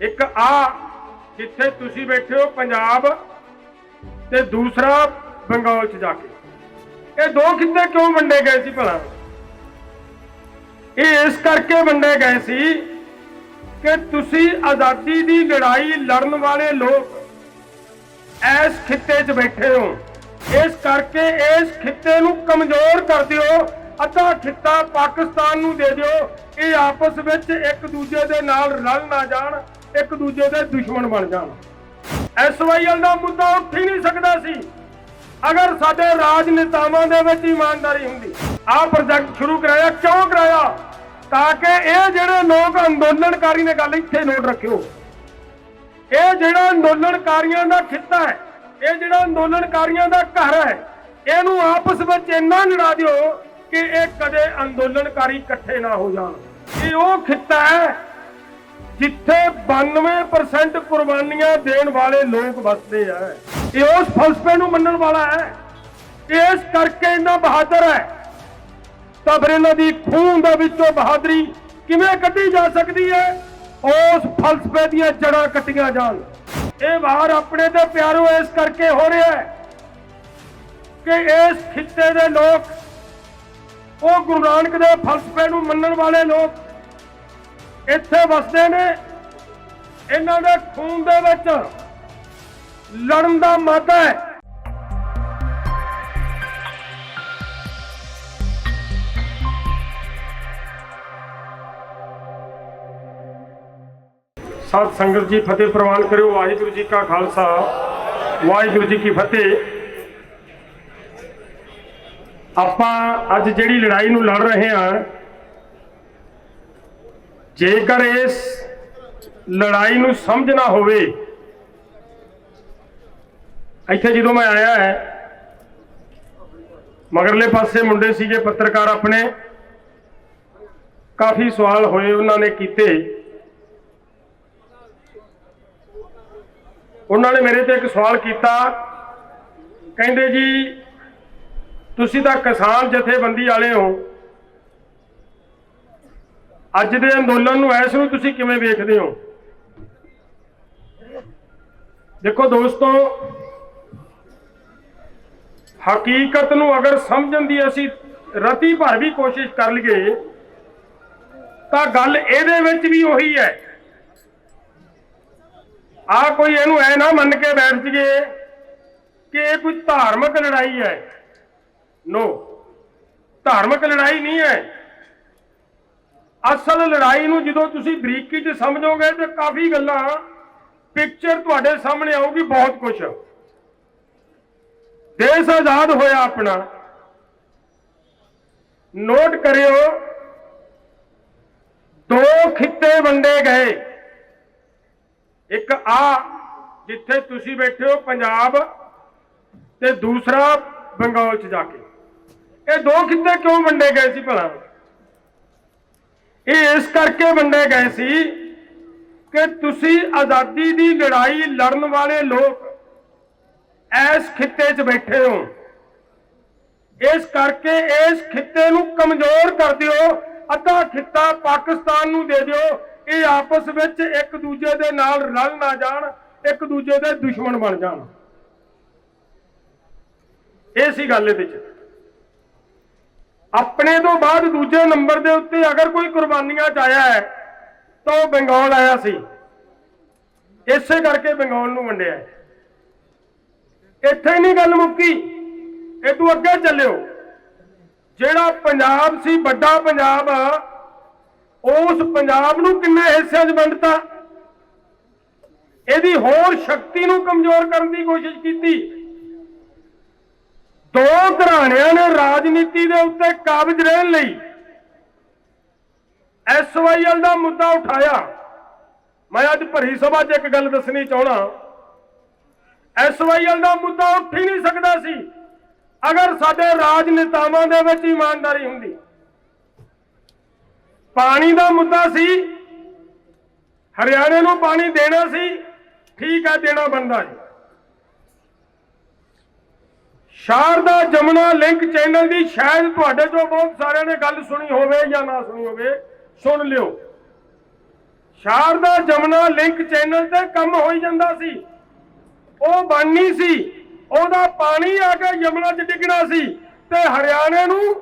एक आ जिथे तुसी बैठे हो पंजाब ते दूसरा बंगाल च जाके। ये दो खिते क्यों वंडे गए सी भला? ये इस करके वंडे गए सी कि तुसी आज़ादी दी लड़ाई लड़न वाले लोग इस खिते च बैठे हो, इस करके इस खिते नूं कमजोर कर दिओ। अद्धा खिता पाकिस्तान नूं दे दिओ, ये आपस विच एक दूजे दे नाल रल ना जाण, एक दूजे दे दुश्मन बन जाण। SYL दा मुद्दा उठ ही नहीं सकदा सी अगर साडे राजनेतावां दे विच ईमानदारी हुंदी। आ प्रोजेक्ट शुरू कराया क्यों कराया? ताकि ये जिहड़े लोग अंदोलनकारी ने, गल इत्थे नोट रखियो, ये जिहड़ा अंदोलनकारियों का खिता है, ये जिहड़ा अंदोलनकारियों का घर है, इहनूं आपस विच इन्ना लड़ा दिओ कि ये कदे अंदोलनकारी इकट्ठे ना हो जाण। ये वो खिता है जिथे 92% कुर्बानियां देने वाले लोग बसते हैं। ये उस फलसफे नूं मनण वाला है। इस करके इन्ना बहादुर है, तो फिर इन्हां दी खून दे विचों बहादुरी किवें कड्ढी जा सकदी है? उस फलसफे दीयां जड़ां कट्टियां जाण। ये वार अपने ते प्यारो इस करके हो रहा है कि इस खिते दे लोग, वो गुरु नानक दे फलसफे नूं मनण वाले लोग इत्थे वसदे ने। इन्हां दे खून दे विच लड़न दा मादा है। साध संगत जी फतेह प्रवान करो। वाहिगुरू जी का खालसा, वाहिगुरू जी की फतेह। आपां अज जिहड़ी लड़ाई नूं लड़ रहे हैं, जेकर इस लड़ाई नूं समझना होवे, इत्थे जदों मैं आया है, मगरले पासे मुंडे सीगे पत्रकार अपने, काफ़ी सवाल होए उन्होंने कीते। उन्होंने मेरे ते एक सवाल किया, कहंदे जी तुसी तां किसान जथेबंदी वाले हो, अज दे अंदोलन नूं इस नूं तुसी किवें वेखदे हो? देखो दोस्तों, हकीकत नूं अगर समझण दी असी रती भर भी कोशिश कर लईए तां गल इहदे विच भी उही है। आ कोई इहनूं ऐ ना मन के बैठ जाइए कि यह कोई धार्मिक लड़ाई है। नो, धार्मिक लड़ाई नहीं है। असल लड़ाई नूं जदों तुसीं बरीकी च समझोगे तो काफ़ी गल्लां पिक्चर तुहाडे सामने आऊगी, बहुत कुछ। देश आजाद होया अपना, नोट करियो, दो खिते वंडे गए। एक आ जिथे तुसी बैठे हो पंजाब ते दूसरा बंगाल च जाके। ये दो खिते क्यों वंडे गए सी भला? ये इस करके वंडे गए सी कि तुसी आज़ादी दी लड़ाई लड़न वाले लोग इस खिते च बैठे हो, इस करके इस खिते नूं कमजोर कर दिओ। अद्धा खिता पाकिस्तान नूं दे दिओ, ये आपस विच एक दूजे दे नाल रल ना जाण, एक दूजे दे दुश्मन बन जाण। ये सी गल इहदे च। अपने तो बाद दूजे नंबर के उत्ते अगर कोई कुर्बानियां च आया है तो बंगाल आया सी, इसे करके बंगाल नूं वंडिया। इत्थे ही नहीं गल मुक्की, इतों अगे चलियो। जिहड़ा पंजाब सी, वड्डा पंजाब, उस पंजाब नूं किन्ने हिस्सिਆਂ 'च वंडता, इहदी होर शक्ति नूं कमजोर करने की कोशिश की। दो घराणियां ने राजनीति के उत्ते काबज रहने लई SYL का मुद्दा उठाया। मैं अज भरी सभा च एक गल दसनी चाहना, SYL का मुद्दा उठ ही नहीं सकता सी अगर साडे राजनेतावां दे विच ईमानदारी हुंदी। पानी का मुद्दा सी, हरियाणे नूं पानी देना सी, ठीक है, देना बनता है। शारदा जमुना लिंक चैनल की शायद तुहाडे चों बहुत सारे ने गल सुनी होवे या ना सुनी होवे, सुन लियो। शारदा जमुना लिंक चैनल ते कम हो जाता सी, वो बननी सी, ओदा पानी आके यमुना च डिगना सी ते हरियाणे नूं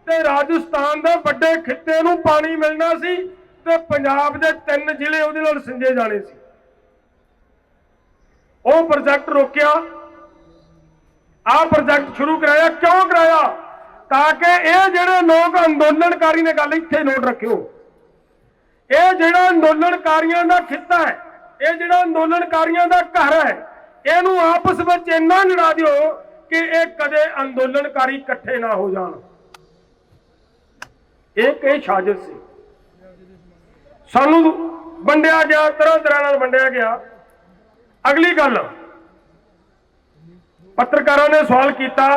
ते राजस्थान दे वड्डे खित्ते नूं पानी मिलना सी ते पंजाब दे 3 जिले उहदे नाल सिंजे जाने सी। वो प्रोजेक्ट रोकिया, आ प्रोजेक्ट शुरू कराया। क्यों कराया? ताकि ये जिहड़े लोग अंदोलनकारी ने, गल इत्थे नोट रखियो, ये जिहड़ा अंदोलनकारियों का खिता है, ये जिहड़ा अंदोलनकारियों का घर है, इहनूं आपस में इन्ना लड़ा दिओ कि ये कदे अंदोलनकारी इकट्ठे ना हो जाण। एक साजिश सी, सानू वंडिया गया, तरह तरह नाल वंडिया गया। अगली गल, पत्रकारों ने सवाल किया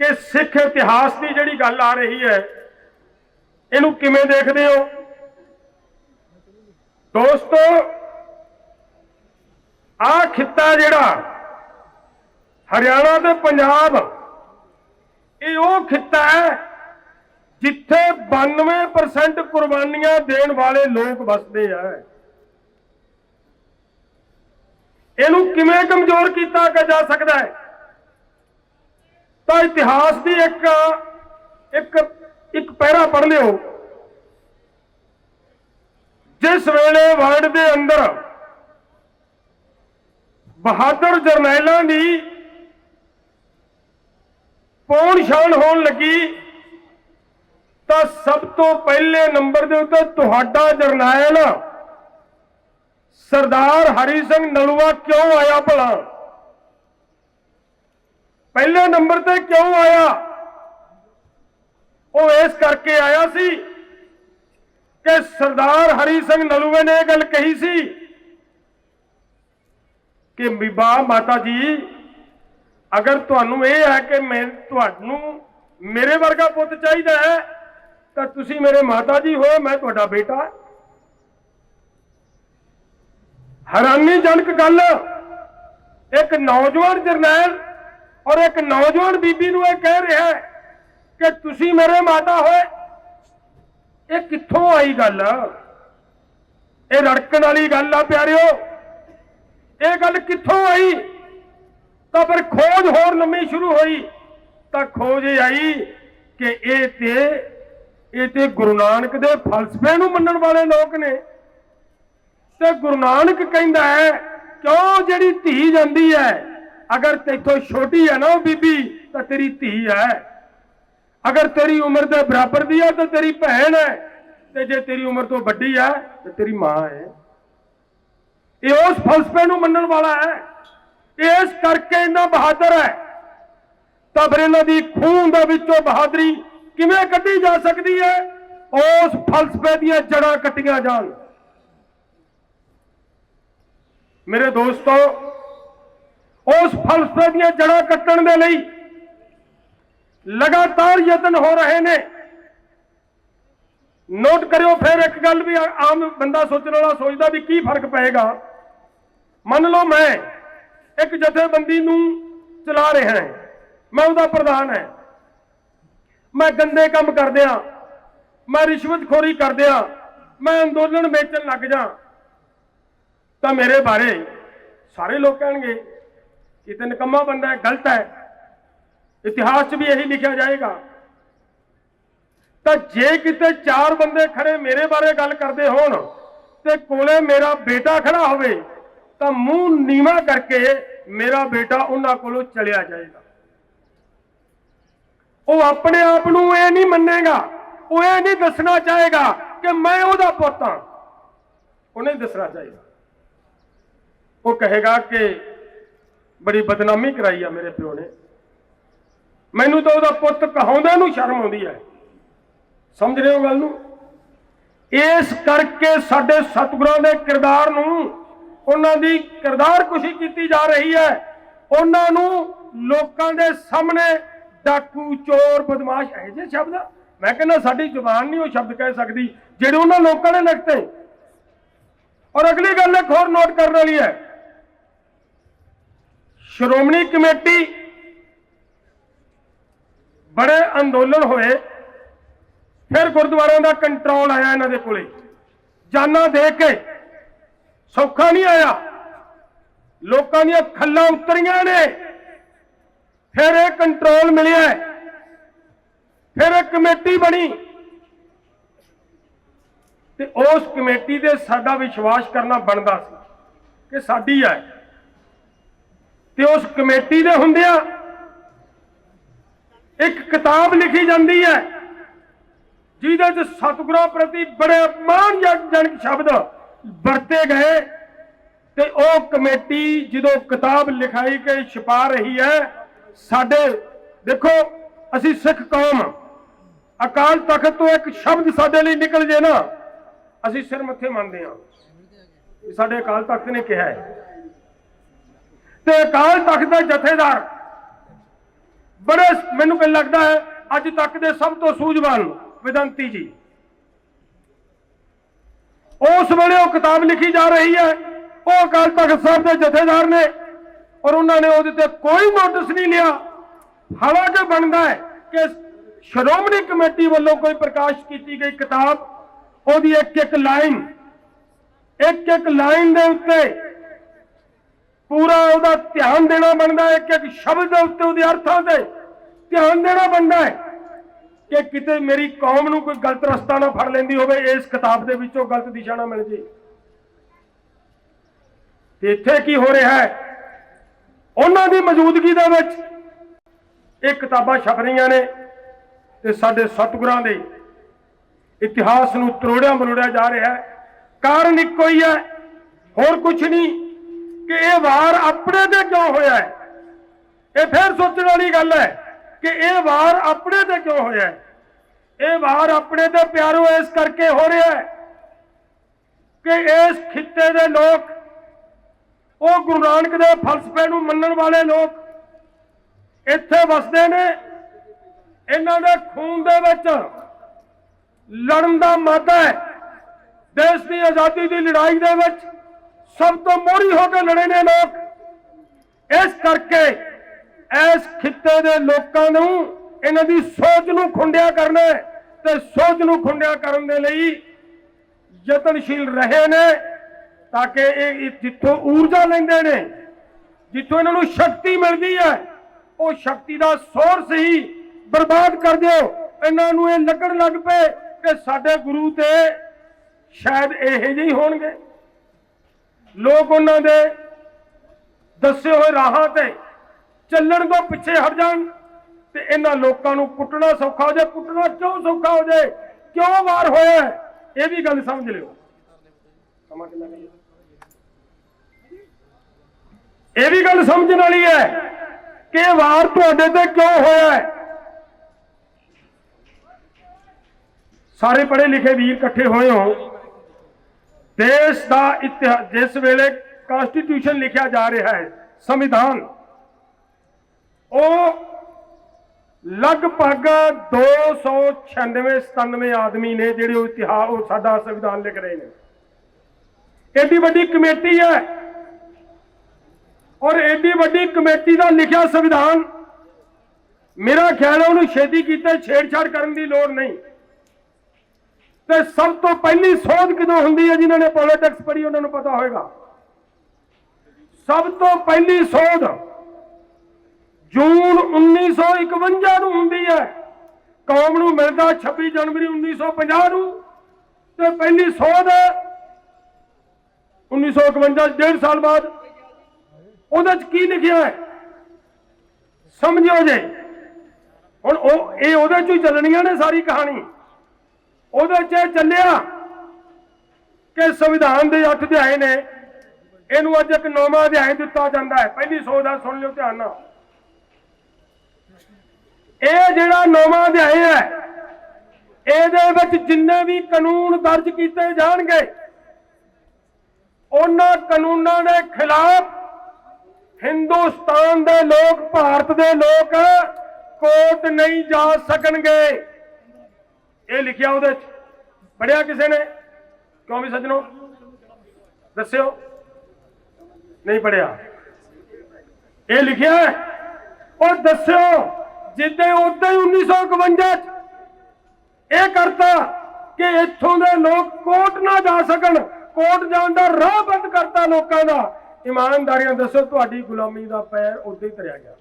कि सिख इतिहास की जिहड़ी गल आ रही है, इहनूं किवें देखदे हो? दोस्तों, आ खिता जिहड़ा हरियाणा ते पंजाब, ये वो खिता है जिथे 92% कुर्बानियां देण वाले लोग बसते हैं। इहनूं किवें कमजोर किया जा सकता है? तो इतिहास की एक पैरा पढ़ लियो। जिस वेले वर्ल्ड के अंदर बहादुर जरनैलों की पौन शान होने लगी, तो सब तो पहले नंबर के उत्ते तुहाडा जरनैल सरदार हरि सिंह नलूआ क्यों आया? भला पहले नंबर पे क्यों आया? वो इस करके आया सी कि सरदार हरि सिंह नलूए ने यह गल कही सी कि बीबा माता जी, अगर तुहानू यह है कि मैं तुहानू मेरे वर्गा पुत चाहिए है, तो तुसी मेरे माता जी हो, मैं तुहाडा बेटा। हैरानीजनक गल, एक नौजवान जरनैल और एक नौजवान बीबी नूं यह कह रहा है कि तुसी मेरे माता होए। ये कित्थों आई गल? ये रड़कण वाली गल आ प्यारिओ, ये गल कित्थों आई? तो फिर खोज होर लंबी शुरू हुई, तो खोज ये आई कि ये ते गुरु नानक दे फलसफे नूं मनण वाले लोग ने। ते गुरु नानक कहंदा है, क्यों जिहड़ी धी जांदी है, अगर तेथों छोटी है ना वो बीबी, तो तेरी धी है। अगर तेरी उम्र के बराबर दी है तो तेरी भैन है, ते जे तेरी उम्र तो वड्डी है तो तेरी मां है। ये उस फलसफे नूं मनण वाला है, इस करके इन्ना बहादुर है। तो फिर इन्हां दी खून दे विचों बहादुरी किवें कड्ढी जा सकती है? उस फलसफे दीयां जड़ां कट्टियां जाण। मेरे दोस्तों, उस फलसफे दीयां जड़ां कट्टण दे लई लगातार यतन हो रहे ने। नोट करियो फिर एक गल भी, आम बंदा सोचने वाला सोचता भी की फर्क पेगा। मान लो मैं एक जथेबंदी नूं चला रहा है, मैं उसका प्रधान है, मैं गंदे काम कर दिया, मैं रिश्वतखोरी कर दिया, मैं अंदोलन बेचन लग जा, तो मेरे बारे सारे लोग कहेंगे कि तो निकम्मा बंदा है, गलत है, इतिहास भी यही लिखा जाएगा। तो जे किते 4 बंदे खड़े मेरे बारे गल करते होण ते कोले मेरा बेटा खड़ा होवे, तो मुंह नीवा करके मेरा बेटा उन्हां कोलों चलिया जाएगा। वो अपने आप नूं ये नहीं मन्नेगा, वो ये नहीं दसना चाहेगा कि मैं उहदा पुत हां, उन्हें दसना चाहेगा। वो कहेगा कि बड़ी बदनामी कराई है मेरे प्यो ने, मैनू तो उहदा पुत कहाउंदे नूं शर्म आउंदी है। समझ रहे हो गल नूं? इस करके साडे सतगुरां दे किरदार नूं, उन्हां दी किरदार कुशी कीती जा रही है। उन्हां नूं लोकां दे सामने डाकू, चोर, बदमाश, ऐ जे शब्द मैं कहना साडी जुबान नहीं वो शब्द कह सकती जिहड़े उन्हां लोकां ने लिखते। और अगली गल एक होर नोट करने वाली है, श्रोमणी कमेटी बड़े अंदोलन होए, फिर गुरुद्वारों का कंट्रोल आया इन्हां दे कोले। जाना दे के सौखा नहीं आया, लोगों दी खल्लां उतरियां ने, फिर एक कंट्रोल मिलिया, फिर एक कमेटी बनी ते उस कमेटी दे साडा विश्वास करना बनता सी कि साडी है। ते उस कमेटी दे हुंदियां एक किताब लिखी जाती है जिहदे च सतगुरां प्रति बड़े अपमानजनक शब्द वरते गए। ते ओ कमेटी जो किताब लिखाई के छपा रही है, साडे देखो असी सिख कौम, अकाल तख्त तो एक शब्द साडे लिए निकल जे ना, असी सिर मत्थे मानते हैं। साडे अकाल तख्त ने कहा है, ते अकाल तख्त के जथेदार बड़े, मैनूं लगता है अज तक के सब तो सूझवान वेदांती जी, उस वेले वो किताब लिखी जा रही है, वो अकाल तख्त साहब के जथेदार ने, और उन्होंने वो कोई नोटिस नहीं लिया। हालांकि बनता है कि श्रोमणी कमेटी वालों कोई प्रकाश की गई किताब, ओदी एक एक लाइन दे उत्ते पूरा ओदा ध्यान देना बनता है, एक एक शब्द के उत्ते ओदे अर्थां ते ध्यान देना बनता है कि किते मेरी कौम नूं कोई गलत रस्ता ना फड़ लैंदी होवे, इस किताब दे विचों गलत दिशा ना मिल जे। ते इत्थे की हो रहा है, उन्हां दी मौजूदगी दे विच ये किताबां छप रहीआं ने ते साडे सतगुरां दे इतिहास नूं तरोड़िया मरोड़िया जा रहा है। कारण इक्को ही है, होर कुछ नहीं कि यह वार अपने ते क्यों होया है। यह फिर सोचने वाली गल है कि यह वार अपने ते क्यों होया है। यह वार अपने ते प्यारो इस करके हो रहा है कि इस खिते दे लोग, वो गुरु नानक दे फलसफे नूं मनण वाले लोग इत्थे वसदे ने, इन्हां दे खून दे विच लड़न दा मादा है। देश की आजादी की लड़ाई दे विच सब तो मोहरी होकर लड़े ने लोग, इस करके इस खिते दे लोकां नूं इन्हां दी सोच नूं खुंडिया करना है, ते सोच नूं खुंडिया करन दे लई यतनशील रहे ने, ताकि ये जिथों ऊर्जा लेंदे ने, जिथों इन्हां नूं शक्ति मिलती है, वो शक्ति का सोर्स ही बर्बाद कर दिओ। इन्हां नूं ये लगन लग पे कि साडे गुरु ते शायद इहे ਜਿਹੇ होणगे, लोग उन्हां दे दसे हुए राहां ते ਚੱਲਣ ਤੋਂ पिछे हट जाण ते इन्हां लोकां नूं कुੱਟਣਾ सौखा हो जाए। कुੱਟਣਾ क्यों सौखा हो जाए, क्यों वार होया, ये भी गल समझ लिओ। ये भी गल समझण वाली है कि वार तुहाडे ते क्यों होया है। सारे पढ़े लिखे वीर इकट्ठे होए हो, देश का इतिहास जिस वेले कॉन्स्टिट्यूशन लिखा जा रहा है, संविधान, वो लगभग 296-97 आदमी ने जिहड़े इतिहास वो साडा संविधान लिख रहे हैं। एडी वड्डी कमेटी है, और एडी वड्डी कमेटी का लिखा संविधान, मेरा ख्याल है उन्होंने छेती कीते छेड़छाड़ करने की लोड़ नहीं। तो सब तो पहली सोध कदों हुंदी है, जिन्होंने पॉलिटिक्स पढ़ी उन्होंने पता होगा। सब तो पहली सोध जून 1951 नूं हुंदी है, कौम नूं मिलदा 26 जनवरी 1950 नूं, ते पहली सोध 1951 1.5 साल बाद। उहदे च की लिखिया है समझियो जे, हुण ये उहदे चों चलणियां ने सारी कहानी। उहदे च चलिया कि संविधान के 8 अध्याय ने, इनू अज एक 9वां अध्याय दिता जाता है। पहली सोच है, सुन लो ध्यान नाल, यह जिहड़ा 9वां अध्याय है, इहदे विच जिन्ने भी कानून दर्ज किए जाणगे, उन्हां कानूनां दे खिलाफ हिंदुस्तान दे लोग, भारत दे लोग कोर्ट नहीं जा सकणगे। ये लिखिया उहदे च, पढ़िया किसी ने? क्यों भी सज्जनों दस्सिओ, नहीं पढ़िया? ये लिखिया है, और दस्सिओ जिद्दे उद्दे 1951 ये करता कि इत्थों दे लोग कोर्ट ना जा सकन, कोर्ट जाण दा राह बंद करता लोकां दा। ईमानदारियां दसो तुहाडी गुलामी दा पैर उद्दे ही धरिया गया।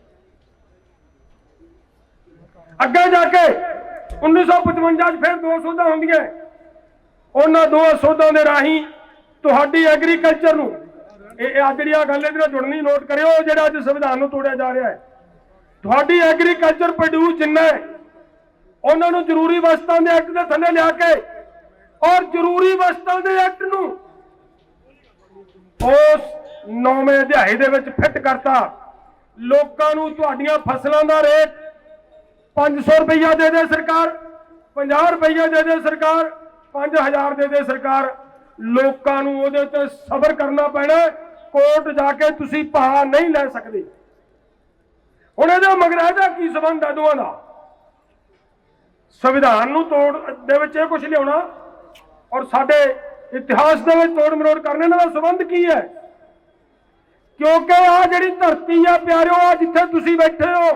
अगे जाके 1955 फिर 2 सोधां होंदियां, उन्हां 2 सोधां दे राही तुहाडी एग्रीकल्चर नूं अज जिहड़ी गल इहदे नाल जुड़नी नोट करियो, जिहड़ा अज संविधान नूं तोड़िया जा रहा है। तुहाडी एग्रीकल्चर प्रोड्यूस जिन्ना है उन्हां नूं जरूरी वस्तां दे एक्ट दे थल्ले लिया के और जरूरी वस्तां दे एक्ट नूं उस 9वें अध्याय दे विच फिट करता। लोकां नूं तुहाडीआं फसलां दा रेट 500 रुपया दे दे सरकार, 50 रुपया दे दे सरकार, 5000 दे दे सरकार। लोकां नूं उहदे ते सबर करना पैना, कोर्ट जाके तुसीं भाव नहीं लै सकदे। हुण इहदा मगर इहदा की संबंध है दोवां दा? संविधान नूं तोड़ दे विच इह कुछ लिआउणा और साडे इतिहास दे विच तोड़ मरोड़ करने नाल संबंध की है? क्योंकि आ जिहड़ी धरती है प्यारिओ, आ जिथे तुसीं बैठे हो,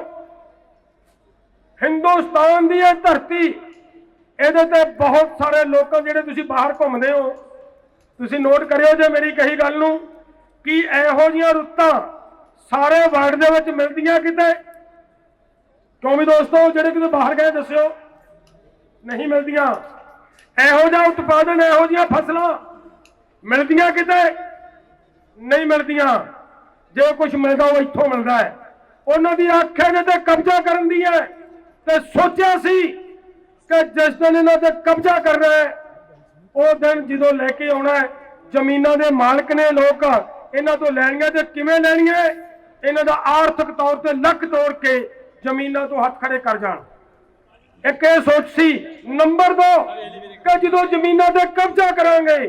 हिंदुस्तान की यह धरती, इहदे ते बहुत सारे लोग जिहड़े तुसीं बाहर घूमदे हो, तुसीं नोट करियो जे मेरी कही गल नूं कि इहो जिहियां रुत्तां सारे वर्ल्ड दे विच मिलदियां किते? क्यों भी दोस्तों जिहड़े किते बाहर गए दस्सियो, नहीं मिलदियां। इहो जिहा उत्पादन, इहो जिहियां फसलां मिलदियां किते? नहीं मिलदियां। जो कुछ मिलता वो इत्थों मिलता है। उन्हां दी अख इहदे ते कब्जा करन दी है ते सोचिया सी कि जिस दिन इन्हां ते कब्जा करना है वो दिन जदों लैके आउणा है, जमीनां दे मालक ने लोग इन्हां तों लैणीआं ते किवें लैणीआं? इन्हां दा आर्थिक तौर ते लक तोड़ के जमीनां तो हाथ खड़े कर जाण। एक ये सोच सी। नंबर 2 कि जदों जमीनां ते कब्जा करांगे,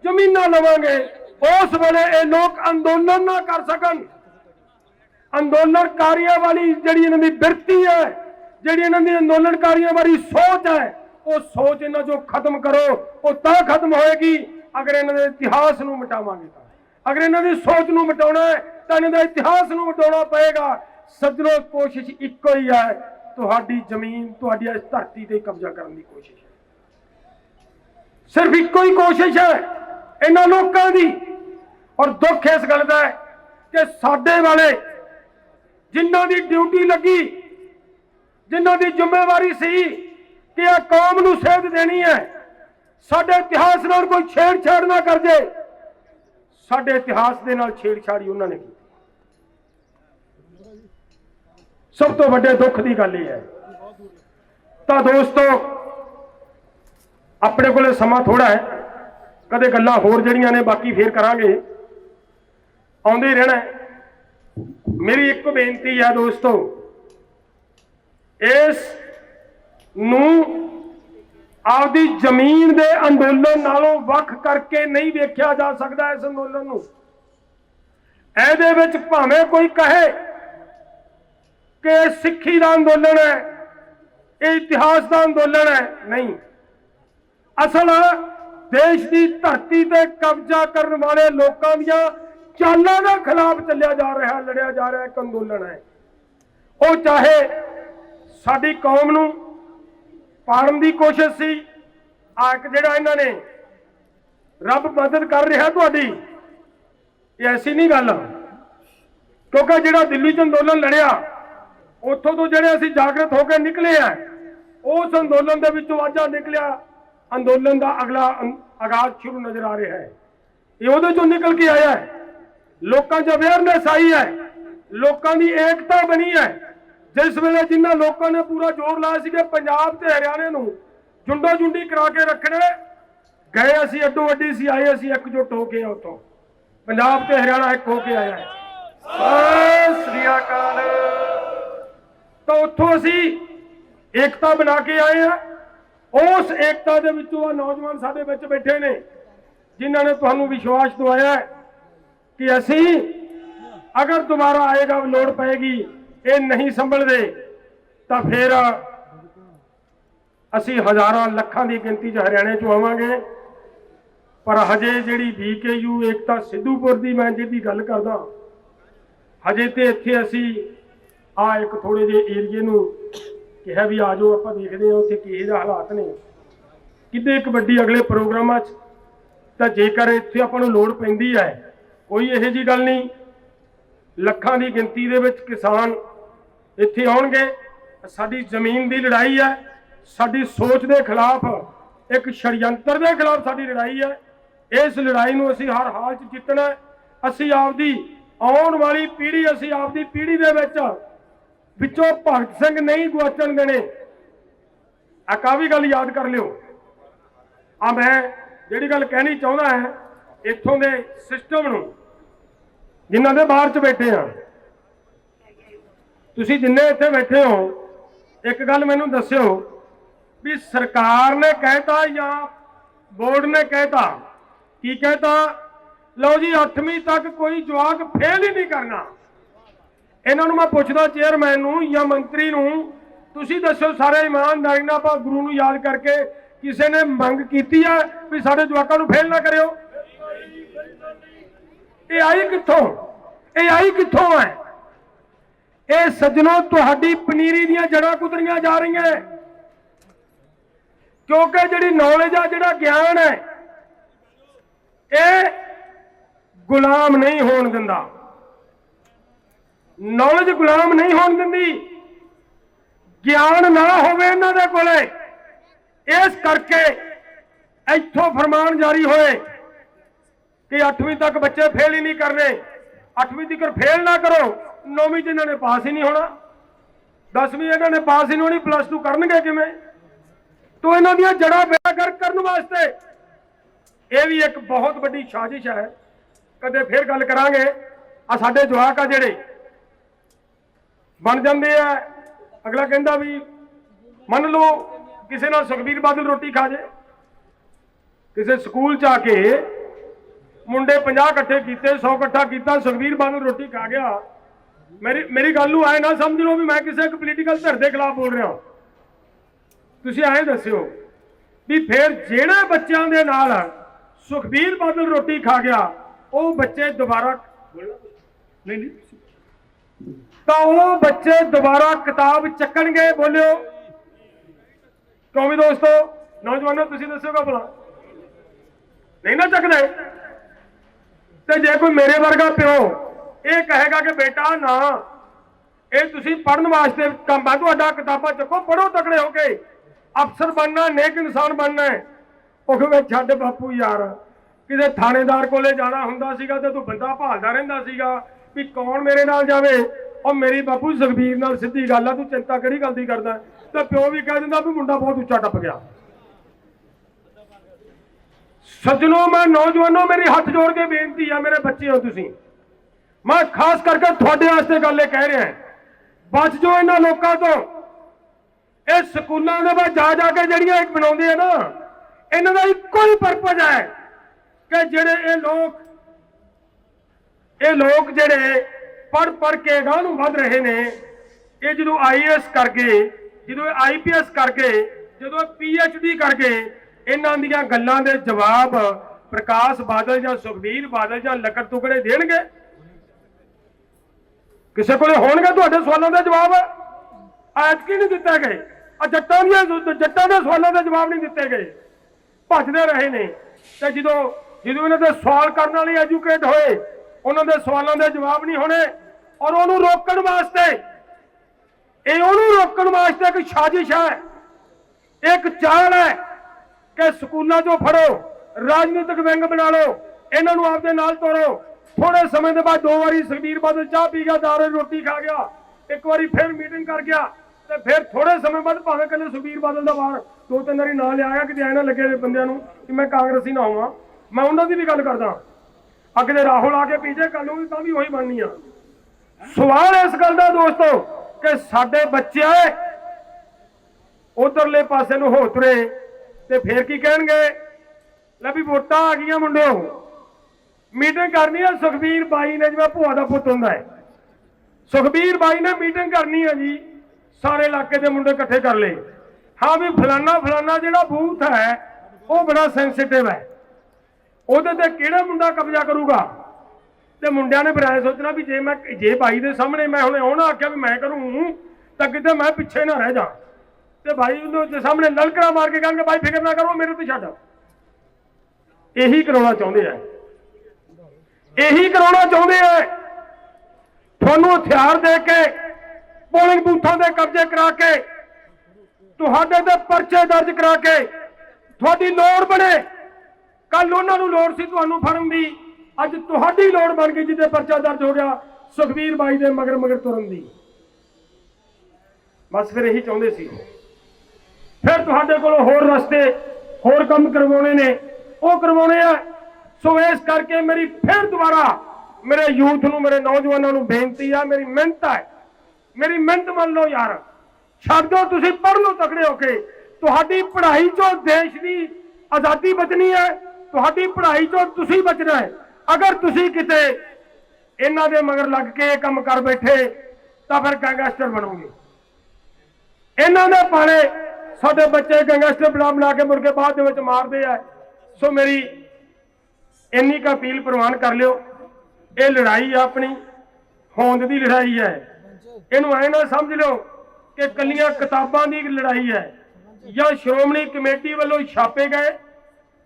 जमीनां लवांगे, उस वेले ये लोग अंदोलन ना कर सकन। अंदोलनकारियों वाली जिहड़ी इन्हां दी बिरती है, जिहड़ी इन्हां दी अंदोलनकारियों वाली सोच है, वो सोच इन्हां जो खत्म करो। वो तां खत्म होएगी अगर इन्हां दे इतिहास नूं मिटावांगे। अगर इन्हां दी सोच नूं मिटाउणा है तां इन्हां दे इतिहास नूं मिटाउणा पएगा। सज्जणों, कोशिश इक्को ही है, तुहाडी जमीन, तुहाडी इस धरती ते कब्जा करने की कोशिश है। सिर्फ इक्को ही कोशिश है इन्हां लोकां दी। और दुख इस गल दा है कि साडे वाले जिन्हां दी ड्यूटी लगी, जिन्हां दी जिम्मेवारी सी कि आ कौम नूं सेध देनी है, साडे इतिहास नाल कोई छेड़छाड़ ना कर जे, साडे इतिहास दे नाल छेड़छाड़ी उन्हां ने की। सब तो वड्डे दुख की गल यह है। तो दोस्तों, अपने कोले समा थोड़ा है, कदे गल्लां होर जड़ियां ने बाकी फिर करांगे, आउंदे ही रहना है। मेरी एक बेनती है दोस्तों, इस नूं आपदी जमीन दे अंदोलन नालों वख करके नहीं वेख्या जा सकता। इस अंदोलन नूं इहदे विच भावें कोई कहे कि सिक्खी का अंदोलन है, ये इतिहास का अंदोलन है, नहीं। असल देश की धरती ते कब्जा करने वाले लोगों दियां चालां दे खिलाफ चलिया जा रहा, लड़िया जा रहा एक अंदोलन है। वो चाहे साडी कौम नूं पाड़न की कोशिश सी, एक जिहड़ा इन्हां ने रब मदद कर रहा तुहाडी, ये ऐसी नहीं गल। क्योंकि जिहड़ा दिल्ली च अंदोलन लड़िया, उत्थों तो जिहड़े असीं जागृत होकर निकले हैं, उस अंदोलन दे विचों अज निकलिया अंदोलन का अगला आगाज शुरू नजर आ रहा है। ये उहदे चों निकल के आया है। लोकां च अवेयरनेस आई है, लोकां दी एकता बनी है। जिस वेले जिन्हां लोकां ने पूरा जोर लाया सी कि पंजाब ते हरियाणे नूं जुंडो जुंडी करा के रखने, गए असीं अड्डो अड्डी सी आए, असीं एकजुट हो के उत्थों पंजाब ते हरियाणा एक हो के आया है। सत श्री अकाल। तो उत्थों असीं एकता बना के आए हैं। उस एकता दे विचों नौजवान साडे विच बैठे ने, जिन्हां ने तुहानूं विश्वास दवाया है कि असीं अगर दोबारा आएगा, लोड़ पैगी, ये नहीं संभलदे, तो फिर असीं हज़ारां लखां की गिनती च हरियाणे चों आवांगे। पर हजे जिहड़ी VKU एकता सिद्धूपुर की मैं जिहदी गल करदा, हजे तो इत्थे असीं आ एक थोड़े जे एरिए नूं कहा भी आ जाओ, आपां देखदे हां उत्थे किहे जिहे हालात ने। ਕਿਤੇ ਕਬੱਡੀ ਅਗਲੇ ਪ੍ਰੋਗਰਾਮਾਂ 'ਚ। ਤਾਂ ਜੇਕਰ ਇੱਥੇ ਆਪਾਂ ਨੂੰ ਲੋੜ ਪੈਂਦੀ ਹੈ, ਕੋਈ ਇਹੋ ਜਿਹੀ ਗੱਲ ਨਹੀਂ, ਲੱਖਾਂ ਦੀ ਗਿਣਤੀ ਦੇ ਵਿੱਚ ਕਿਸਾਨ ਇੱਥੇ ਆਉਣਗੇ। ਸਾਡੀ ਜ਼ਮੀਨ ਦੀ ਲੜਾਈ ਹੈ, ਸਾਡੀ ਸੋਚ ਦੇ ਖਿਲਾਫ, ਇੱਕ षडयंत्र ਦੇ ਖਿਲਾਫ ਸਾਡੀ ਲੜਾਈ ਹੈ। ਇਸ ਲੜਾਈ ਨੂੰ ਅਸੀਂ ਹਰ ਹਾਲ 'ਚ ਜਿੱਤਣਾ। ਅਸੀਂ ਆਪਦੀ ਆਉਣ ਵਾਲੀ ਪੀੜ੍ਹੀ, ਅਸੀਂ ਆਪਦੀ ਪੀੜ੍ਹੀ ਦੇ ਵਿੱਚੋਂ ਭਗਤ ਸਿੰਘ ਨਹੀਂ ਗੁਆਚਣ ਦੇਣੇ। ਆ ਵੀ ਗੱਲ ਯਾਦ ਕਰ ਲਿਓ। ਆ ਮੈਂ ਜਿਹੜੀ ਗੱਲ ਕਹਿਣੀ ਚਾਹੁੰਦਾ ਹੈ, ਇੱਥੋਂ ਦੇ ਸਿਸਟਮ ਨੂੰ, ਜਿਨ੍ਹਾਂ ਦੇ ਬਾਹਰ 'ਚ ਬੈਠੇ ਆ, ਤੁਸੀਂ ਜਿੰਨੇ ਇੱਥੇ ਬੈਠੇ ਹੋ, ਇੱਕ ਗੱਲ ਮੈਨੂੰ ਦੱਸਿਓ ਵੀ ਸਰਕਾਰ ਨੇ ਕਹਿਤਾ ਜਾਂ ਬੋਰਡ ਨੇ ਕਹਿਤਾ? ਕੀ ਕਹਿਤਾ? ਲਓ ਜੀ 8ਵੀਂ ਤੱਕ ਕੋਈ ਜਵਾਕ ਫੇਲ ਹੀ ਨਹੀਂ ਕਰਨਾ। ਇਹਨਾਂ ਨੂੰ ਮੈਂ ਪੁੱਛਦਾ ਚੇਅਰਮੈਨ ਨੂੰ ਜਾਂ ਮੰਤਰੀ ਨੂੰ, ਤੁਸੀਂ ਦੱਸੋ ਸਾਰੇ ਇਮਾਨਦਾਰੀ ਨਾਲ, ਆਪਾਂ ਗੁਰੂ ਨੂੰ ਯਾਦ ਕਰਕੇ, ਕਿਸੇ ਨੇ ਮੰਗ ਕੀਤੀ ਹੈ ਵੀ ਸਾਡੇ ਜਵਾਕਾਂ ਨੂੰ ਫੇਲ ਨਾ ਕਰਿਓ? ਇਹ ਆਈ ਕਿੱਥੋਂ? ਇਹ ਆਈ ਕਿੱਥੋਂ ਹੈ? ਇਹ ਸੱਜਣੋ ਤੁਹਾਡੀ ਪਨੀਰੀ ਦੀਆਂ ਜੜਾਂ ਕੁਤਰੀਆਂ ਜਾ ਰਹੀਆਂ, ਕਿਉਂਕਿ ਜਿਹੜੀ ਨੌਲੇਜ ਆ, ਜਿਹੜਾ ਗਿਆਨ ਹੈ, ਇਹ ਗੁਲਾਮ ਨਹੀਂ ਹੋਣ ਦਿੰਦਾ। ਨੌਲੇਜ ਗੁਲਾਮ ਨਹੀਂ ਹੋਣ ਦਿੰਦੀ। ਗਿਆਨ ਨਾ ਹੋਵੇ ਇਹਨਾਂ ਦੇ ਕੋਲੇ, ਇਸ ਕਰਕੇ ਇੱਥੋਂ ਫਰਮਾਨ ਜਾਰੀ ਹੋਏ ਕਿ 8ਵੀਂ ਤੱਕ ਬੱਚੇ ਫੇਲ ਹੀ ਨਹੀਂ ਕਰਨੇ। 8ਵੀਂ ਤੱਕ ਫੇਲ ਨਾ ਕਰੋ, 9ਵੀਂ 'ਚ ਇਹਨਾਂ ਨੇ ਪਾਸ ਹੀ ਨਹੀਂ ਹੋਣਾ, 10ਵੀਂ ਇਹਨਾਂ ਨੇ ਪਾਸ ਹੀ ਨਹੀਂ ਹੋਣੀ, +2 ਕਰਨਗੇ ਕਿਵੇਂ? तो इन्हों दी जड़ा बेड़ा करने वास्ते यह भी एक बहुत बड़ी साजिश है। कदे फिर गल करांगे। आ साडे जवाक आ जिहड़े बन जाते हैं, अगला कहता भी मन लो किसी नाल सुखबीर बादल रोटी खा जाए, किसी स्कूल च आके मुंडे 50 इकट्ठे किए, 100 इकट्ठा किया, सुखबीर बादल रोटी खा गया। मेरी गल नूं आए ना समझ लो भी मैं किसी एक पोलीटिकल धिर के खिलाफ बोल रहा। तुसीं ऐ दस्सिओ भी फिर जिहड़े बच्चों के नाल सुखबीर बादल रोटी खा गया, वो बच्चे दोबारा तो वो बच्चे दोबारा किताब चक्कणगे? बोलियो क्यों भी दोस्तों, नौजवानों तुसीं दस्सिओ भला नहीं ना चकदे? ते जे कोई मेरे वर्गा प्यो ये कहेगा कि बेटा ना ये तुसीं पढ़न वास्ते काम है तुहाडा, किताबां चुको, पढ़ो, तकड़े हो के अफसर बनना, नेक इंसान बनना है। वो कहे छड्ड बापू यार, किसी थानेदार कोले जाना हुंदा सीगा ते तू बंदा भालदा रहिंदा सीगा भी कौन मेरे नाल जावे, और मेरी बापू सुखबीर नाल सीधी गल आ, तू चिंता किहड़ी गल दी करदा? ते प्यो भी कह दिंदा भी मुंडा बहुत उच्चा टप गया। सज्जनों, मैं नौजवानों मेरी हाथ जोड़ के बेनती है, मेरे बच्चे हो तुसीं, मैं खास करके तुहाडे वास्ते गल कह रहा, बच जाओ इन्हां लोकां तो। इस स्कूलों के बाद जा जाके जड़ियां एक बनाते हैं ना, इन्हों का एको ही परपज है कि जेडे ये लोग जेडे पढ़ के गांह नूं वध रहे ने, ये जो IAS करके, जो IPS करके, जो PhD करके इन्हां दीयां गल्लां दे जवाब प्रकाश बादल या सुखबीर बादल या लकड़ टुकड़े देणगे? किसी कोले होणगे तुहाडे सवालों के जवाब? ऐतकी नहीं दिते गए। जट्टां दे सवालों के जवाब नहीं दिते गए, भजदे रहे ने। तो जो इन्हों के सवाल करने वाले एजुकेट होए, उन्होंने सवालों के जवाब नहीं होने, और उन्होंने रोकण वास्ते, एक साजिश है, एक चाल है कि स्कूलों चो फड़ो, राजनीतिक विंग बना लो, इन्हों आपके नाल तोड़ो। थोड़े समय के बाद 2 बारी सुखबीर बादल चाह पी गया, 4 रोटी खा गया, एक बारी फिर मीटिंग कर गया, तो फिर थोड़े समय बाद भावें कल सुखबीर बादल का वार 2-3 बारी ना लिया कि ऐ ना लगे बंदियां नूं कि मैं कांग्रेसी ना होवां। मैं उन्होंने भी गल करदा, अगे राहुल आके पीछे कल नूं भी वही बननी आ। सवाल इस गल का दोस्तों कि साडे बच्चे उधरले पासे नूं हो तुरे ते फिर की कहणगे, लै भी वोटां आ गईयां मुंडिओ, मीटिंग करनी है। सुखबीर बाई ने, जिवें भूआ का पुत हुंदा है, सुखबीर बाई ने मीटिंग करनी है जी, सारे इलाके के मुंडे इकट्ठे कर ले। हाँ भी फलाना जिहड़ा बूथ है वो बड़ा सेंसिटिव है, उहदे ते किहड़ा मुंडा कब्जा करूगा? तो मुंडिया ने फिर ऐ सोचना भी जे बाई के सामने मैं हुणे आउणा आख्या भी मैं करूँ तो किते मैं पिछे ना रह जा। ਤੇ ਭਾਈ ਉਹਦੇ ਸਾਹਮਣੇ ਲਲਕਰਾ ਮਾਰ ਕੇ ਕਹਿਣਗੇ ਭਾਈ ਫਿਕਰ ਨਾ ਕਰੋ ਮੇਰੇ ਤੇ ਛੱਡ। ਇਹੀ ਕਰਾਉਣਾ ਚਾਹੁੰਦੇ ਆ, ਇਹੀ ਕਰਾਉਣਾ ਚਾਹੁੰਦੇ ਆ। ਤੁਹਾਨੂੰ ਹਥਿਆਰ ਦੇ ਕੇ ਪੋਲਿੰਗ ਬੂਥਾਂ ਦੇ ਕਬਜ਼ੇ ਕਰਾ ਕੇ ਤੁਹਾਡੇ ਤੇ ਪਰਚੇ ਦਰਜ ਕਰਾ ਕੇ ਤੁਹਾਡੀ ਲੋੜ ਬਣੇ। ਕੱਲ ਉਹਨਾਂ ਨੂੰ ਲੋੜ ਸੀ ਤੁਹਾਨੂੰ ਫੜਨ ਦੀ, ਅੱਜ ਤੁਹਾਡੀ ਲੋੜ ਬਣ ਗਈ ਜਿਹਦੇ ਪਰਚਾ ਦਰਜ ਹੋ ਗਿਆ ਸੁਖਬੀਰ ਬਾਈ ਦੇ ਮਗਰ ਮਗਰ ਤੁਰਨ ਦੀ। ਬਸ ਫਿਰ ਇਹੀ ਚਾਹੁੰਦੇ ਸੀ। ਫਿਰ ਤੁਹਾਡੇ ਕੋਲੋਂ ਹੋਰ ਰਸਤੇ ਹੋਰ ਕੰਮ ਕਰਵਾਉਣੇ ਨੇ, ਉਹ ਕਰਵਾਉਣੇ ਆ। ਸੋ ਇਸ ਕਰਕੇ ਮੇਰੀ ਫਿਰ ਦੁਬਾਰਾ ਮੇਰੇ ਯੂਥ ਨੂੰ, ਮੇਰੇ ਨੌਜਵਾਨਾਂ ਨੂੰ ਬੇਨਤੀ ਆ, ਮੇਰੀ ਮਿਹਨਤ ਹੈ, ਮੇਰੀ ਮਿਹਨਤ ਮੰਨ ਲਓ ਯਾਰ। ਛੱਡ ਦਿਓ, ਤੁਸੀਂ ਪੜ੍ਹ ਲਓ ਤਕੜੇ ਹੋ ਕੇ। ਤੁਹਾਡੀ ਪੜ੍ਹਾਈ ਚੋਂ ਦੇਸ਼ ਦੀ ਆਜ਼ਾਦੀ ਬਚਣੀ ਹੈ, ਤੁਹਾਡੀ ਪੜ੍ਹਾਈ ਚੋਂ ਤੁਸੀਂ ਬਚਣਾ ਹੈ। ਅਗਰ ਤੁਸੀਂ ਕਿਤੇ ਇਹਨਾਂ ਦੇ ਮਗਰ ਲੱਗ ਕੇ ਇਹ ਕੰਮ ਕਰ ਬੈਠੇ ਤਾਂ ਫਿਰ ਗੈਂਗਸਟਰ ਬਣੋਗੇ। ਇਹਨਾਂ ਦੇ ਪਾਲੇ ਸਾਡੇ ਬੱਚੇ ਗੈਂਗਸਟਰ ਬਣਾ ਕੇ ਮੁੜ ਕੇ ਬਾਅਦ ਦੇ ਵਿੱਚ ਮਾਰਦੇ ਆ। ਸੋ ਮੇਰੀ ਇੰਨੀ ਕੁ ਅਪੀਲ ਪ੍ਰਵਾਨ ਕਰ ਲਿਓ। ਇਹ ਲੜਾਈ ਆਪਣੀ ਹੋਂਦ ਦੀ ਲੜਾਈ ਹੈ। ਇਹਨੂੰ ਐ ਨਾ ਸਮਝ ਲਿਓ ਕਿ ਕੱਲੀਆਂ ਕਿਤਾਬਾਂ ਦੀ ਲੜਾਈ ਹੈ ਜਾਂ ਸ਼੍ਰੋਮਣੀ ਕਮੇਟੀ ਵੱਲੋਂ ਛਾਪੇ ਗਏ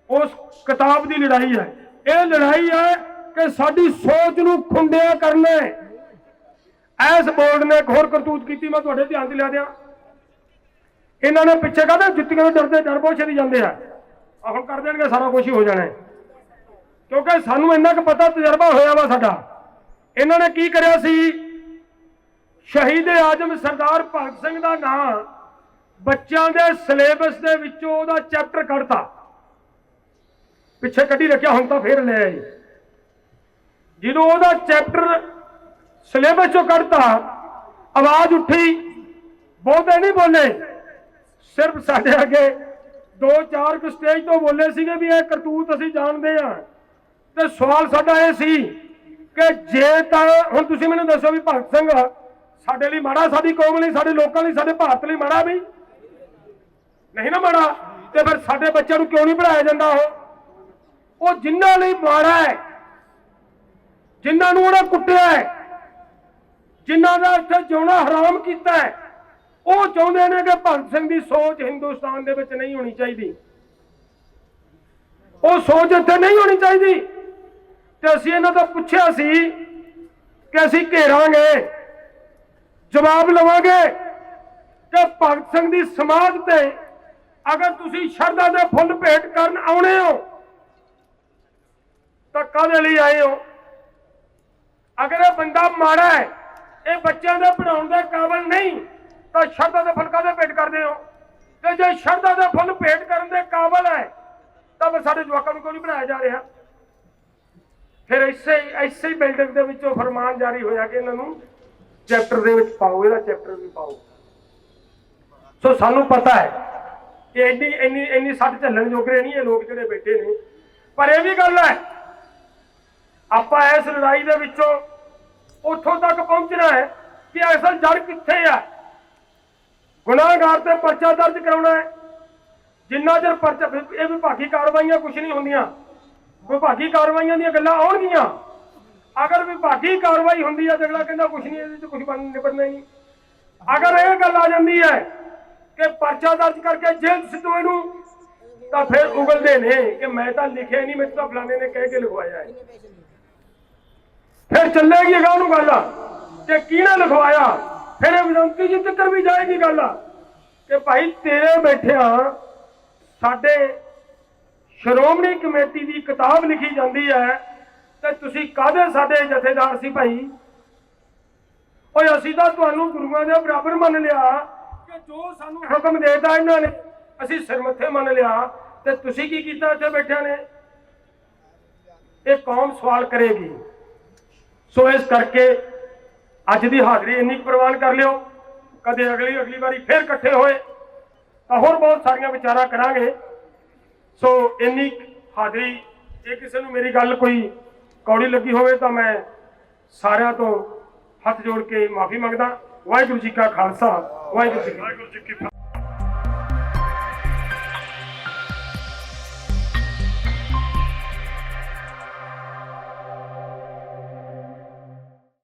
ਉਸ ਕਿਤਾਬ ਦੀ ਲੜਾਈ ਹੈ। ਇਹ ਲੜਾਈ ਹੈ ਕਿ ਸਾਡੀ ਸੋਚ ਨੂੰ ਖੁੰਡਿਆ ਕਰਨਾ ਹੈ। ਐਸ ਬੋਰਡ ਨੇ ਇੱਕ ਹੋਰ ਕਰਤੂਤ ਕੀਤੀ, ਮੈਂ ਤੁਹਾਡੇ ਧਿਆਨ 'ਚ ਲਿਆ ਦਿਆਂ। ਇਹਨਾਂ ਨੇ ਪਿੱਛੇ ਕਹਿੰਦੇ ਜੁੱਤੀਆਂ ਦੇ ਡਰਦੇ ਡਰਪੋਸ਼ ਦੀ ਜਾਂਦੇ ਆ। ਹੁਣ ਕਰ ਦੇਣਗੇ, ਸਾਰਾ ਕੁਝ ਹੀ ਹੋ ਜਾਣਾ, ਕਿਉਂਕਿ ਸਾਨੂੰ ਇੰਨਾ ਕੁ ਪਤਾ, ਤਜਰਬਾ ਹੋਇਆ ਵਾ ਸਾਡਾ। ਇਹਨਾਂ ਨੇ ਕੀ ਕਰਿਆ ਸੀ, ਸ਼ਹੀਦ ਆਜ਼ਮ ਸਰਦਾਰ ਭਗਤ ਸਿੰਘ ਦਾ ਨਾਂ ਬੱਚਿਆਂ ਦੇ ਸਿਲੇਬਸ ਦੇ ਵਿੱਚੋਂ ਉਹਦਾ ਚੈਪਟਰ ਕੱਢਤਾ, ਪਿੱਛੇ ਕੱਢੀ ਰੱਖਿਆ, ਹੁਣ ਤਾਂ ਫੇਰ ਲੈ ਆਏ। ਜਦੋਂ ਉਹਦਾ ਚੈਪਟਰ ਸਿਲੇਬਸ ਚੋਂ ਕੱਢਤਾ, ਆਵਾਜ਼ ਉੱਠੀ, ਬਹੁਤੇ ਨਹੀਂ ਬੋਲੇ, ਸਿਰਫ ਸਾਡੇ ਅੱਗੇ 2-4 ਕੁ ਸਟੇਜ ਤੋਂ ਬੋਲੇ ਸੀਗੇ ਵੀ ਇਹ ਕਰਤੂਤ ਅਸੀਂ ਜਾਣਦੇ ਹਾਂ। ਤੇ ਸਵਾਲ ਸਾਡਾ ਇਹ ਸੀ ਕਿ ਜੇ ਤਾਂ ਹੁਣ ਤੁਸੀਂ ਮੈਨੂੰ ਦੱਸੋ ਵੀ ਭਗਤ ਸਿੰਘ ਸਾਡੇ ਲਈ ਮਾੜਾ, ਸਾਡੀ ਕੌਮ ਲਈ, ਸਾਡੇ ਲੋਕਾਂ ਲਈ, ਸਾਡੇ ਭਾਰਤ ਲਈ ਮਾੜਾ ਵੀ ਨਹੀਂ ਨਾ ਮਾੜਾ? ਤੇ ਫਿਰ ਸਾਡੇ ਬੱਚਿਆਂ ਨੂੰ ਕਿਉਂ ਨਹੀਂ ਪੜ੍ਹਾਇਆ ਜਾਂਦਾ? ਉਹ ਜਿਨ੍ਹਾਂ ਲਈ ਮਾੜਾ ਹੈ, ਜਿਨ੍ਹਾਂ ਨੂੰ ਉਹਨੇ ਕੁੱਟਿਆ ਹੈ, ਜਿਨ੍ਹਾਂ ਦਾ ਇੱਥੇ ਜਿਉਣਾ ਹਰਾਮ ਕੀਤਾ ਹੈ, ਉਹ ਚਾਹੁੰਦੇ ਨੇ ਕਿ ਭਗਤ ਸਿੰਘ ਦੀ ਸੋਚ ਹਿੰਦੁਸਤਾਨ ਦੇ ਵਿੱਚ ਨਹੀਂ ਹੋਣੀ ਚਾਹੀਦੀ। ਉਹ ਸੋਚ ਇੱਥੇ ਨਹੀਂ ਹੋਣੀ ਚਾਹੀਦੀ। ਤੇ ਅਸੀਂ ਇਹਨਾਂ ਤੋਂ ਪੁੱਛਿਆ ਸੀ ਕਿ ਅਸੀਂ ਘੇਰਾਂਗੇ, ਜਵਾਬ ਲਵਾਂਗੇ ਕਿ ਭਗਤ ਸਿੰਘ ਦੀ ਸਮਾਧ ਤੇ ਅਗਰ ਤੁਸੀਂ ਸ਼ਰਧਾ ਦੇ ਫੁੱਲ ਭੇਟ ਕਰਨ ਆਉਣੇ ਹੋ ਤਾਂ ਕਾਹਦੇ ਲਈ ਆਏ ਹੋ? ਅਗਰ ਇਹ ਬੰਦਾ ਮਾੜਾ ਹੈ, ਇਹ ਬੱਚਿਆਂ ਦੇ ਪੜਾਉਣ ਦੇ ਕਾਬਿਲ ਨਹੀਂ, ਤਾਂ ਸ਼ਰਧਾ ਦੇ ਫੁੱਲ ਕਾਹਦੇ ਭੇਟ ਕਰਦੇ ਹੋ? ਤੇ ਜੇ ਸ਼ਰਧਾ ਦੇ ਫੁੱਲ ਭੇਟ ਕਰਨ ਦੇ ਕਾਬਿਲ ਹੈ ਤਾਂ ਫਿਰ ਸਾਡੇ ਜਵਾਕਾਂ ਨੂੰ ਕਿਉਂ ਨਹੀਂ ਬਣਾਇਆ ਜਾ ਰਿਹਾ? ਫਿਰ ਇਸੇ ਬਿਲਡਿੰਗ ਦੇ ਵਿੱਚੋਂ ਫਰਮਾਨ ਜਾਰੀ ਹੋਇਆ ਕਿ ਇਹਨਾਂ ਨੂੰ ਚੈਪਟਰ ਦੇ ਵਿੱਚ ਪਾਓ, ਇਹਦਾ ਚੈਪਟਰ ਵੀ ਪਾਓ। ਸੋ ਸਾਨੂੰ ਪਤਾ ਹੈ ਕਿ ਇੰਨੀ ਸੱਟ ਝੱਲਣ ਜੋਗਰੇ ਨਹੀਂ ਇਹ ਲੋਕ ਜਿਹੜੇ ਬੈਠੇ ਨੇ। ਪਰ ਇਹ ਵੀ ਗੱਲ ਹੈ, ਆਪਾਂ ਇਸ ਲੜਾਈ ਦੇ ਵਿੱਚੋਂ ਉੱਥੋਂ ਤੱਕ ਪਹੁੰਚਣਾ ਹੈ ਕਿ ਅਸਲ ਜੜ ਕਿੱਥੇ ਹੈ। ਗੁਨਾਹਗਾਰ ਤੇ ਪਰਚਾ ਦਰਜ ਕਰਾਉਣਾ ਹੈ। ਜਿੰਨਾ ਚਿਰ ਪਰਚਾ, ਇਹ ਵਿਭਾਗੀ ਕਾਰਵਾਈਆਂ ਕੁਛ ਨਹੀਂ ਹੁੰਦੀਆਂ, ਵਿਭਾਗੀ ਕਾਰਵਾਈਆਂ ਦੀਆਂ ਗੱਲਾਂ ਆਉਣਗੀਆਂ। ਅਗਰ ਵਿਭਾਗੀ ਕਾਰਵਾਈ ਹੁੰਦੀ ਹੈ ਤਾਂ ਅਗਲਾ ਕਹਿੰਦਾ ਕੁਛ ਨਹੀਂ, ਇਹਦੇ 'ਚ ਕੁਛ ਨਿਬੜਨਾ ਹੀ ਨਹੀਂ। ਅਗਰ ਇਹ ਗੱਲ ਆ ਜਾਂਦੀ ਹੈ ਕਿ ਪਰਚਾ ਦਰਜ ਕਰਕੇ ਜੇਲ੍ਹ ਸਿੱਟੋ ਇਹਨੂੰ, ਤਾਂ ਫਿਰ ਉਗਲਦੇ ਨੇ ਕਿ ਮੈਂ ਤਾਂ ਲਿਖਿਆ ਨਹੀਂ, ਮੈਨੂੰ ਤਾਂ ਫਲਾਣੇ ਨੇ ਕਹਿ ਕੇ ਲਿਖਵਾਇਆ ਹੈ। ਫਿਰ ਚੱਲੇਗੀ ਅਗਾਂਹ ਨੂੰ ਗੱਲ ਕਿ ਕਿਹਨੇ ਲਿਖਵਾਇਆ। ਫਿਰ ਇਹ ਵਿਨੰਤੀ ਜੀ ਤੱਕ ਵੀ ਜਾਏਗੀ ਗੱਲ ਕਿ ਭਾਈ ਤੇਰੇ ਬੈਠਿਆਂ ਸਾਡੇ ਸ਼੍ਰੋਮਣੀ ਕਮੇਟੀ ਦੀ ਕਿਤਾਬ ਲਿਖੀ ਜਾਂਦੀ ਹੈ ਤੇ ਤੁਸੀਂ ਕਾਹਦੇ ਸਾਡੇ ਜਥੇਦਾਰ ਸੀ ਭਾਈ? ਓਏ ਅਸੀਂ ਤਾਂ ਤੁਹਾਨੂੰ ਗੁਰੂਆਂ ਦੇ ਬਰਾਬਰ ਮੰਨ ਲਿਆ ਕਿ ਜੋ ਸਾਨੂੰ ਹੁਕਮ ਦੇਤਾ ਇਹਨਾਂ ਨੇ ਅਸੀਂ ਸਿਰ ਮੱਥੇ ਮੰਨ ਲਿਆ, ਤੇ ਤੁਸੀਂ ਕੀ ਕੀਤਾ ਇੱਥੇ ਬੈਠਿਆਂ ਨੇ? ਇਹ ਕੌਮ ਸਵਾਲ ਕਰੇਗੀ। ਸੋ ਇਸ ਕਰਕੇ ਅੱਜ ਦੀ ਹਾਜ਼ਰੀ ਇੰਨੀ ਪ੍ਰਵਾਨ ਕਰ ਲਿਓ। ਕਦੇ ਅਗਲੀ ਵਾਰੀ ਫੇਰ ਇਕੱਠੇ ਹੋਏ ਤਾਂ ਹੋਰ ਬਹੁਤ ਸਾਰੀਆਂ ਵਿਚਾਰਾਂ ਕਰਾਂਗੇ। ਸੋ ਇੰਨੀ ਹਾਜ਼ਰੀ, ਜੇ ਕਿਸੇ ਨੂੰ ਮੇਰੀ ਗੱਲ ਕੋਈ ਕੌੜੀ ਲੱਗੀ ਹੋਵੇ ਤਾਂ ਮੈਂ ਸਾਰਿਆਂ ਤੋਂ ਹੱਥ ਜੋੜ ਕੇ ਮਾਫੀ ਮੰਗਦਾ। ਵਾਹਿਗੁਰੂ ਜੀ ਕਾ ਖਾਲਸਾ, ਵਾਹਿਗੁਰੂ ਜੀ ਕੀ ਫਤਿਹ।